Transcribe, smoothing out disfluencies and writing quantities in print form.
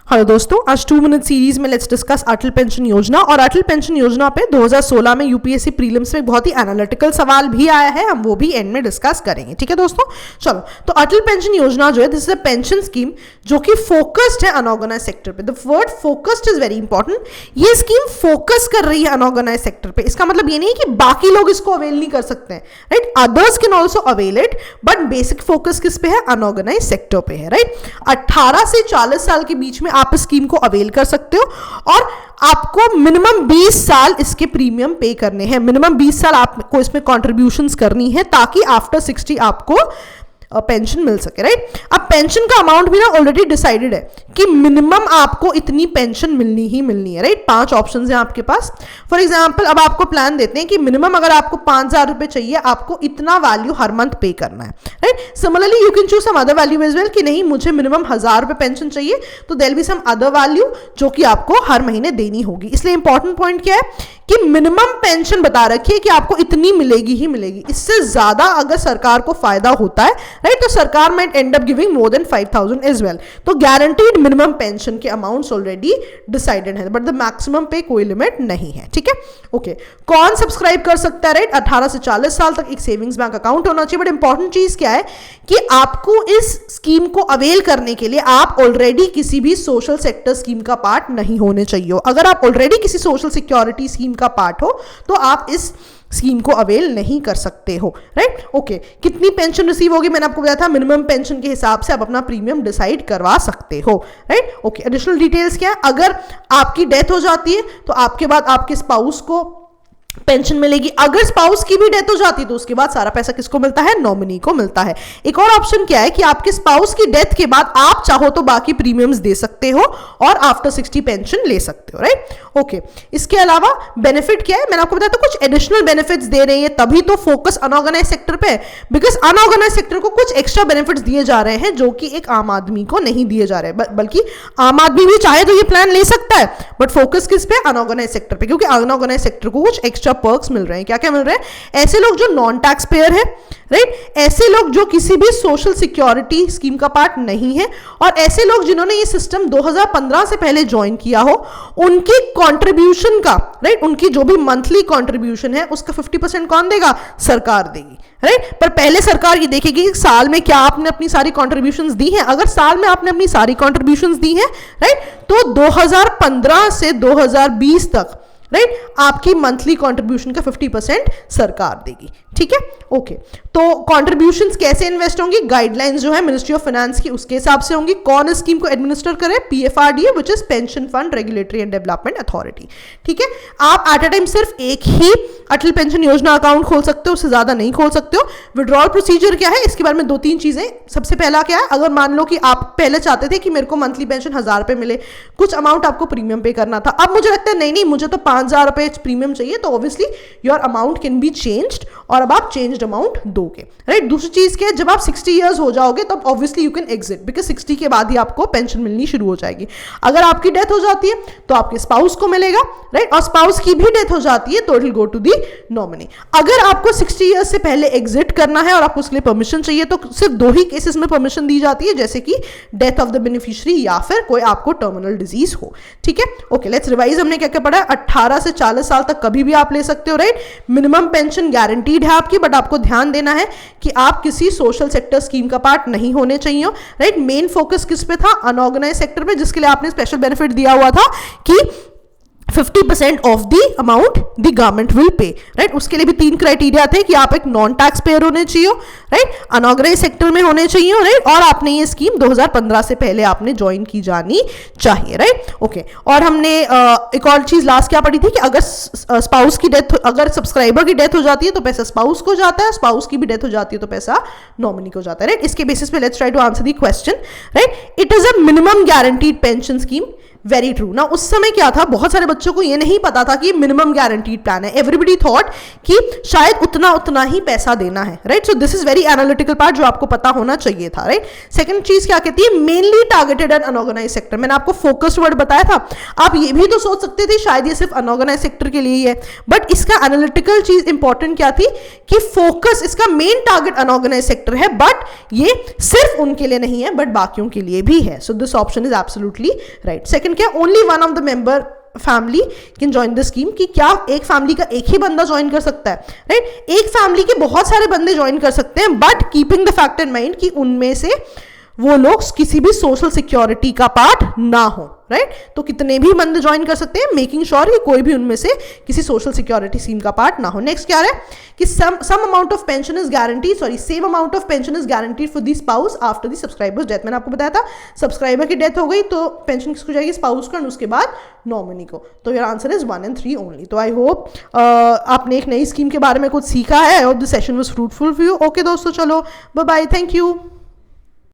Hello दोस्तों, आज 2 minute series में लेट्स डिस्कस अटल पेंशन योजना। और अटल पेंशन योजना पे 2016 में यूपीएससी प्रीलिम्स में बहुत ही एनालिटिकल सवाल भी आया है, हम वो भी एंड में डिस्कस करेंगे। ठीक है दोस्तों, चलो। तो अटल पेंशन योजना जो है, this is a pension scheme जो कि फोकस्ड है अनऑर्गेनाइज सेक्टर पे। The word focused is very important. ये स्कीम फोकस कर रही है अनऑर्गेनाइज सेक्टर पे। इसका मतलब ये नहीं है कि बाकी लोग इसको अवेल नहीं कर सकते हैं, right. Others can also avail it, but basic focus किस पे है? अनऑर्गेनाइज सेक्टर पे है, राइट। 18 से 40 साल के बीच में आप स्कीम को अवेल कर सकते हो और आपको मिनिमम 20 साल इसके प्रीमियम पे करने हैं। मिनिमम 20 साल आपको इसमें कॉन्ट्रीब्यूशंस करनी है ताकि आफ्टर 60 आपको पेंशन मिल सके, राइट। अब पेंशन का अमाउंट भी ना ऑलरेडी डिसाइडेड है कि मिनिमम आपको इतनी पेंशन मिलनी ही मिलनी है, राइट। 5 ऑप्शंस हैं आपके पास। फॉर एग्जांपल, अब आपको प्लान देते हैं कि मिनिमम अगर आपको 5,000 रुपए चाहिए, आपको इतना वैल्यू हर मंथ पे करना है, right. Similarly you can choose some other value as well कि नहीं, मुझे मिनिमम 1,000 रुपए पेंशन चाहिए, तो there be some other value जो कि आपको हर महीने देनी होगी। इसलिए इंपॉर्टेंट पॉइंट क्या है कि मिनिमम पेंशन बता रखी है कि आपको इतनी मिलेगी ही मिलेगी। इससे ज्यादा अगर सरकार को फायदा होता है, राइट, तो सरकार might end up giving more than 5,000 as well. तो गारंटीड मिनिमम पेंशन के अमाउंट्स ऑलरेडी डिसाइडेड है, बट द मैक्सिमम पे कोई लिमिट नहीं है। ठीक है, ओके। कौन सब्सक्राइब कर सकता है? राइट, 18 से 40 साल तक एक सेविंग्स बैंक अकाउंट होना चाहिए। बट इंपॉर्टेंट चीज क्या है कि आपको इस स्कीम को अवेल करने के लिए आप ऑलरेडी किसी भी सोशल सेक्टर स्कीम का पार्ट नहीं होने चाहिए। अगर आप ऑलरेडी किसी सोशल सिक्योरिटी स्कीम का पार्ट हो तो आप इस स्कीम को अवेल नहीं कर सकते हो, राइट। ओके, कितनी पेंशन रिसीव होगी मैंने आपको बताया था। मिनिमम पेंशन के हिसाब से आप अपना प्रीमियम डिसाइड करवा सकते हो, राइट। ओके, एडिशनल डिटेल्स क्या है? अगर आपकी डेथ हो जाती है तो आपके बाद आपके स्पाउस को पेंशन मिलेगी। अगर स्पाउस की भी डेथ हो जाती है तो उसके बाद सारा पैसा किसको मिलता है? नॉमिनी को मिलता है। एक और ऑप्शन क्या है कि आपके स्पाउस की डेथ के बाद आप चाहो तो बाकी प्रीमियम्स दे सकते हो और आफ्टर 60 पेंशन ले सकते हो, राइट। ओके, इसके अलावा बेनिफिट क्या है? मैंने आपको बताया था कुछ एडिशनल बेनिफिट्स दे रही है, तभी तो फोकस अनऑर्गेनाइज सेक्टर पे है, बिकॉज अनऑर्गेनाइज सेक्टर को कुछ एक्स्ट्रा बेनिफिट्स दिए जा रहे हैं जो कि एक आम आदमी को नहीं दिए जा रहे हैं। बल्कि आम आदमी भी चाहे तो ये प्लान ले सकता है, बट फोकस किस पे? अनऑर्गेनाइज सेक्टर पे, क्योंकि अनऑर्गेनाइज सेक्टर को कुछ एक्स्ट्रा पर्क्स मिल रहे हैं। क्या क्या मिल रहे हैं? ऐसे लोग जो नॉन टैक्स पेयर है, राइट, ऐसे लोग जो किसी भी सोशल सिक्योरिटी स्कीम का पार्ट नहीं है, और ऐसे लोग जिन्होंने ये सिस्टम 2015 से पहले ज्वाइन किया हो, उनकी कंट्रीब्यूशन का, राइट, उनकी जो भी मंथली कंट्रीब्यूशन है उसका 50% कौन देगा? सरकार देगी, राइट। पर पहले सरकार ये देखेगी कि साल में क्या आपने अपनी सारी कंट्रीब्यूशंस दी हैं। अगर साल में आपने अपनी सारी कंट्रीब्यूशंस दी हैं, राइट, तो 2015 से 2020 तक, राइट, आपकी मंथली कंट्रीब्यूशन का 50% सरकार देगी। ठीक है, ओके। तो कंट्रीब्यूशंस कैसे इन्वेस्ट होंगी? गाइडलाइंस जो है मिनिस्ट्री ऑफ फाइनेंस की, उसके हिसाब से होंगी। कौन इस स्कीम को एडमिनिस्टर करे? PFRDA, which is pension fund regulatory and development authority. ठीक है, आप एट अ टाइम सिर्फ एक ही अटल पेंशन योजना अकाउंट खोल सकते हो, उससे ज्यादा नहीं खोल सकते हो। विड्रॉल प्रोसीजर क्या है? इसके बारे में 2-3 चीजें। सबसे पहला क्या है, अगर मान लो कि आप पहले चाहते थे कि मेरे को मंथली पेंशन 1,000 रुपए मिले, कुछ अमाउंट आपको प्रीमियम पे करना था, अब मुझे लगता है नहीं मुझे तो 5,000 रुपए प्रीमियम चाहिए, तो obviously your amount can be changed और अब आप चेंज्ड अमाउंट दोगे, राइट। दूसरी चीज क्या है, जब आप 60 ईयर्स हो जाओगे तब obviously you can exit, because 60 के बाद ही आपको पेंशन मिलनी शुरू हो जाएगी। अगर आपकी डेथ हो जाती है तो आपके स्पाउस को मिलेगा, राइट, और स्पाउस की भी डेथ हो जाती है तो it will go to the nominee. अगर आपको 60 ईयर्स से पहले एग्जिट करना है और आपको उसके लिए परमिशन चाहिए तो सिर्फ 2 ही केसेस में परमिशन दी जाती है, जैसे कि डेथ ऑफ द बेनिफिशियरी या फिर कोई आपको टर्मिनल डिजीज हो। ठीक है, ओके, लेट्स रिवाइज। हमने क्या क्या पढ़ा? 18 से 40 साल तक कभी भी आप ले सकते हो, राइट। मिनिमम पेंशन गारंटीड है आपकी, बट आपको ध्यान देना है कि आप किसी सोशल सेक्टर स्कीम का पार्ट नहीं होने चाहिए, राइट। मेन फोकस किस पे था? अनऑर्गेनाइज सेक्टर पे, जिसके लिए आपने स्पेशल बेनिफिट दिया हुआ था कि 50% of the amount the government will pay, right. उसके लिए भी 3 क्राइटेरिया थे कि आप एक नॉन टैक्स पेयर होने चाहिए, राइट, अनऑर्गेनाइज सेक्टर में होने चाहिए, राइट, और आपने ये स्कीम 2015 से पहले आपने ज्वाइन की जानी चाहिए, राइट। ओके, और हमने एक और चीज लास्ट क्या पढ़ी थी कि अगर स्पाउस की डेथ, अगर सब्सक्राइबर की डेथ हो जाती है तो पैसा स्पाउस को जाता है, स्पाउस की भी डेथ हो जाती है तो पैसा नॉमिनी को जाता है, राइट। इसके बेसिस पे let's try to answer the question, right. It is a minimum guaranteed pension scheme very true ना। उस समय क्या था, बहुत सारे बच्चों को ये नहीं पता था कि मिनिमम गारंटीड प्लान है। एवरीबडी थॉट कि शायद उतना ही पैसा देना है, right. So this is very analytical part जो आपको पता होना चाहिए था, राइट। सेकंड चीज क्या कहती है, mainly targeted and unorganise sector. मैंने आपको फोकस्ड वर्ड बताया था, आप ये भी तो सोच सकते थे शायद ये सिर्फ अनऑर्गेनाइज सेक्टर के लिए ही है, बट इसका एनालिटिकल चीज इंपॉर्टेंट क्या थी कि फोकस, इसका मेन टारगेट अनऑर्गेनाइज सेक्टर है, बट ये सिर्फ उनके लिए नहीं है बट बाकियों के लिए भी है। So this option is absolutely right. Second क्या, only one of the member family can join the scheme, कि क्या एक फैमिली का एक ही बंदा ज्वाइन कर सकता है, राइट। एक फैमिली के बहुत सारे बंदे ज्वाइन कर सकते हैं, but keeping the fact in mind कि उनमें से वो लोग किसी भी सोशल सिक्योरिटी का पार्ट ना हो, राइट। तो कितने भी बंदे ज्वाइन कर सकते हैं, मेकिंग श्योर कि कोई भी उनमें से किसी सोशल सिक्योरिटी स्कीम का पार्ट ना हो। नेक्स्ट क्या है कि some amount of pension is guaranteed, same amount of pension is guaranteed for the spouse after the subscriber's death. मैंने आपको बताया था सब्सक्राइबर की डेथ हो गई तो पेंशन किसको जाएगी, स्पाउस को, और उसके बाद नॉमिनी को। तो your answer is 1 and 3 only. तो आई होप आपने एक नई स्कीम के बारे में कुछ सीखा है और the session was fruitful for you. Okay दोस्तों, चलो बाय बाय, थैंक यू।